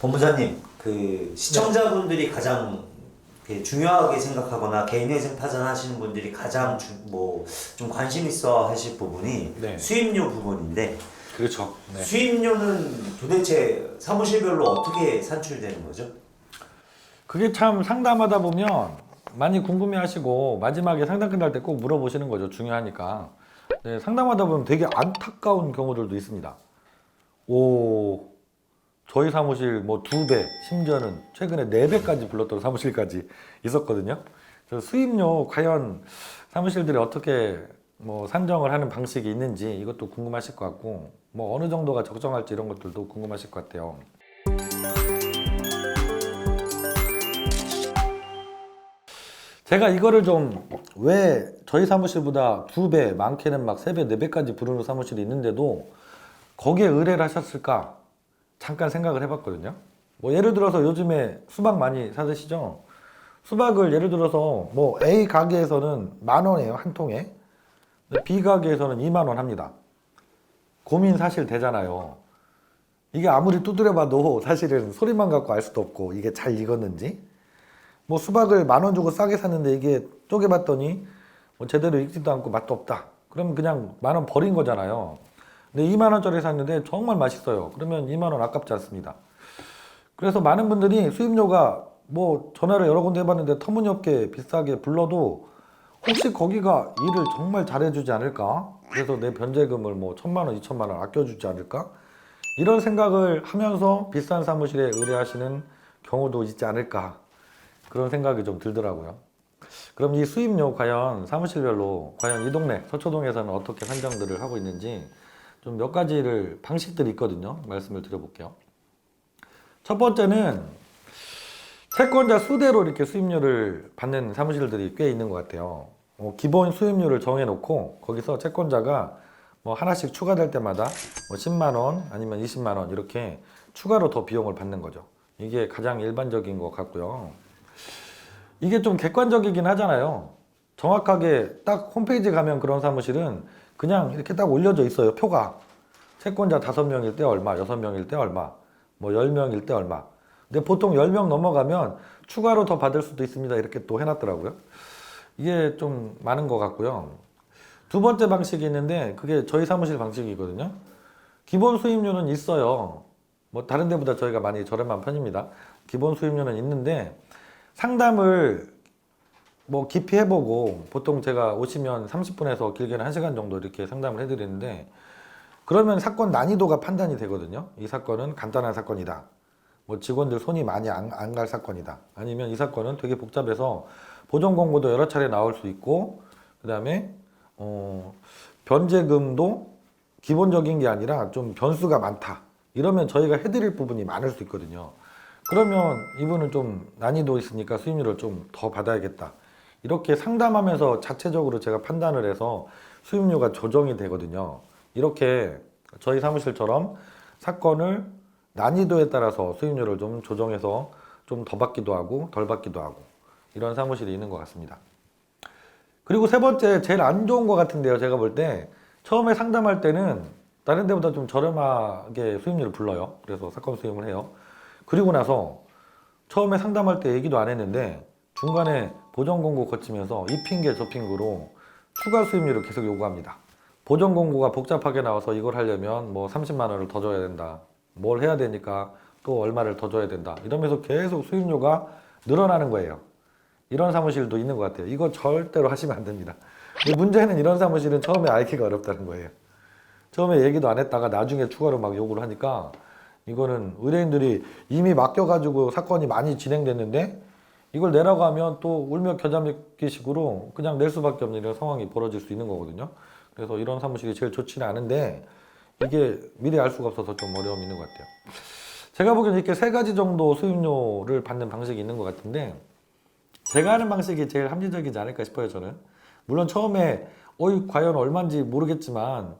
본부장님, 시청자분들이 가장 중요하게 생각하거나 개인회생 파산하시는 분들이 가장 좀 관심 있어 하실 부분이 네. 수입료 부분인데, 그렇죠. 네. 수입료는 도대체 사무실별로 어떻게 산출되는 거죠? 그게 참 상담하다 보면 많이 궁금해하시고 마지막에 상담 끝날 때 꼭 물어보시는 거죠. 중요하니까. 네, 상담하다 보면 되게 안타까운 경우들도 있습니다. 저희 사무실 뭐 2배, 심지어는 최근에 4배까지 불렀던 사무실까지 있었거든요. 그래서 수입료 과연 사무실들이 어떻게 산정을 하는 방식이 있는지 이것도 궁금하실 것 같고, 어느 정도가 적정할지 이런 것들도 궁금하실 것 같아요. 제가 이거를 좀 왜 저희 사무실보다 2배, 많게는 막 3배, 4배까지 부르는 사무실이 있는데도 거기에 의뢰를 하셨을까? 잠깐 생각을 해봤거든요. 예를 들어서 요즘에 수박 많이 사드시죠? 수박을 예를 들어서 A 가게에서는 10,000원이에요, 한 통에. B 가게에서는 20,000원 합니다. 고민 사실 되잖아요. 이게 아무리 두드려봐도 사실은 소리만 갖고 알 수도 없고 이게 잘 익었는지. 수박을 10,000원 주고 싸게 샀는데 이게 쪼개봤더니 제대로 익지도 않고 맛도 없다. 그러면 그냥 10,000원 버린 거잖아요. 근데 20,000원짜리 샀는데 정말 맛있어요. 그러면 20,000원 아깝지 않습니다. 그래서 많은 분들이 수입료가 전화를 여러 군데 해봤는데 터무니없게 비싸게 불러도 혹시 거기가 일을 정말 잘해주지 않을까? 그래서 내 변제금을 1,000만 원, 2,000만 원 아껴주지 않을까? 이런 생각을 하면서 비싼 사무실에 의뢰하시는 경우도 있지 않을까? 그런 생각이 좀 들더라고요. 그럼 이 수입료 과연 사무실별로 과연 이 동네 서초동에서는 어떻게 산정들을 하고 있는지 좀 몇 가지를 방식들이 있거든요. 말씀을 드려볼게요. 첫 번째는 채권자 수대로 이렇게 수입료를 받는 사무실들이 꽤 있는 것 같아요. 기본 수입료를 정해놓고 거기서 채권자가 하나씩 추가될 때마다 10만 원 아니면 20만 원 이렇게 추가로 더 비용을 받는 거죠. 이게 가장 일반적인 것 같고요. 이게 좀 객관적이긴 하잖아요. 정확하게 딱 홈페이지 가면 그런 사무실은 그냥 이렇게 딱 올려져 있어요. 표가. 채권자 5명일 때 얼마, 6명일 때 얼마, 10명일 때 얼마. 근데 보통 10명 넘어가면 추가로 더 받을 수도 있습니다. 이렇게 또 해놨더라고요. 이게 좀 많은 것 같고요. 두 번째 방식이 있는데 그게 저희 사무실 방식이거든요. 기본 수입료는 있어요. 다른 데보다 저희가 많이 저렴한 편입니다. 기본 수입료는 있는데 상담을 깊이 해보고 보통 제가 오시면 30분에서 길게는 1시간 정도 이렇게 상담을 해드리는데 그러면 사건 난이도가 판단이 되거든요. 이 사건은 간단한 사건이다. 직원들 손이 많이 안 갈 사건이다. 아니면 이 사건은 되게 복잡해서 보전 공고도 여러 차례 나올 수 있고 그 다음에 변제금도 기본적인 게 아니라 좀 변수가 많다. 이러면 저희가 해드릴 부분이 많을 수 있거든요. 그러면 이분은 좀 난이도 있으니까 수입료를 좀 더 받아야겠다. 이렇게 상담하면서 자체적으로 제가 판단을 해서 수입료가 조정이 되거든요. 이렇게 저희 사무실처럼 사건을 난이도에 따라서 수입료를 좀 조정해서 좀 더 받기도 하고 덜 받기도 하고 이런 사무실이 있는 것 같습니다. 그리고 세 번째 제일 안 좋은 것 같은데요. 제가 볼 때 처음에 상담할 때는 다른 데보다 좀 저렴하게 수입료를 불러요. 그래서 사건 수임을 해요. 그리고 나서 처음에 상담할 때 얘기도 안 했는데 중간에 보전 공고 거치면서 이 핑계 저 핑계로 추가 수임료를 계속 요구합니다. 보전 공고가 복잡하게 나와서 이걸 하려면 30만 원을 더 줘야 된다. 뭘 해야 되니까 또 얼마를 더 줘야 된다. 이러면서 계속 수임료가 늘어나는 거예요. 이런 사무실도 있는 것 같아요. 이거 절대로 하시면 안 됩니다. 근데 문제는 이런 사무실은 처음에 알기가 어렵다는 거예요. 처음에 얘기도 안 했다가 나중에 추가로 막 요구를 하니까 이거는 의뢰인들이 이미 맡겨가지고 사건이 많이 진행됐는데 이걸 내라고 하면 또 울며 겨자 먹기 식으로 그냥 낼 수밖에 없는 이런 상황이 벌어질 수 있는 거거든요. 그래서 이런 사무실이 제일 좋지는 않은데 이게 미리 알 수가 없어서 좀 어려움이 있는 것 같아요. 제가 보기에는 이렇게 3가지 정도 수입료를 받는 방식이 있는 것 같은데 제가 하는 방식이 제일 합리적이지 않을까 싶어요. 저는 물론 처음에 과연 얼마인지 모르겠지만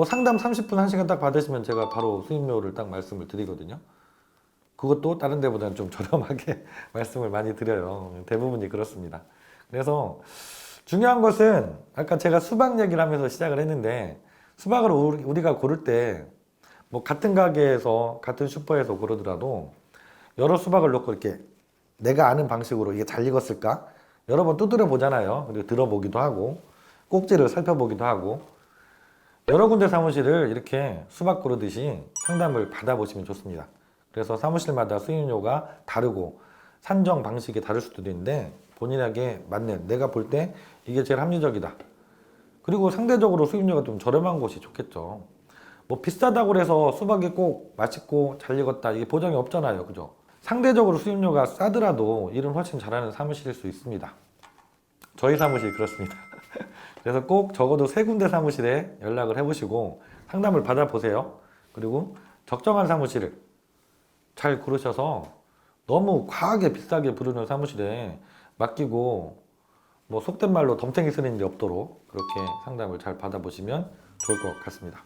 상담 30분 1시간 딱 받으시면 제가 바로 수입료를 딱 말씀을 드리거든요. 그것도 다른 데보다는 좀 저렴하게 말씀을 많이 드려요. 대부분이 그렇습니다. 그래서 중요한 것은 아까 제가 수박 얘기를 하면서 시작을 했는데 수박을 우리가 고를 때 뭐 같은 가게에서 같은 슈퍼에서 고르더라도 여러 수박을 놓고 이렇게 내가 아는 방식으로 이게 잘 익었을까 여러 번 두드려 보잖아요. 그리고 들어보기도 하고 꼭지를 살펴보기도 하고 여러 군데 사무실을 이렇게 수박 고르듯이 상담을 받아보시면 좋습니다. 그래서 사무실마다 수임료가 다르고 산정 방식이 다를 수도 있는데 본인에게 맞는 내가 볼 때 이게 제일 합리적이다. 그리고 상대적으로 수임료가 좀 저렴한 곳이 좋겠죠. 뭐 비싸다고 해서 수박이 꼭 맛있고 잘 익었다 이게 보장이 없잖아요. 그죠? 상대적으로 수임료가 싸더라도 일은 훨씬 잘하는 사무실일 수 있습니다. 저희 사무실이 그렇습니다. 그래서 꼭 적어도 3군데 사무실에 연락을 해보시고 상담을 받아보세요. 그리고 적정한 사무실을 잘 고르셔서 너무 과하게 비싸게 부르는 사무실에 맡기고 뭐 속된 말로 덤탱이 쓰는 일이 없도록 그렇게 상담을 잘 받아보시면 좋을 것 같습니다.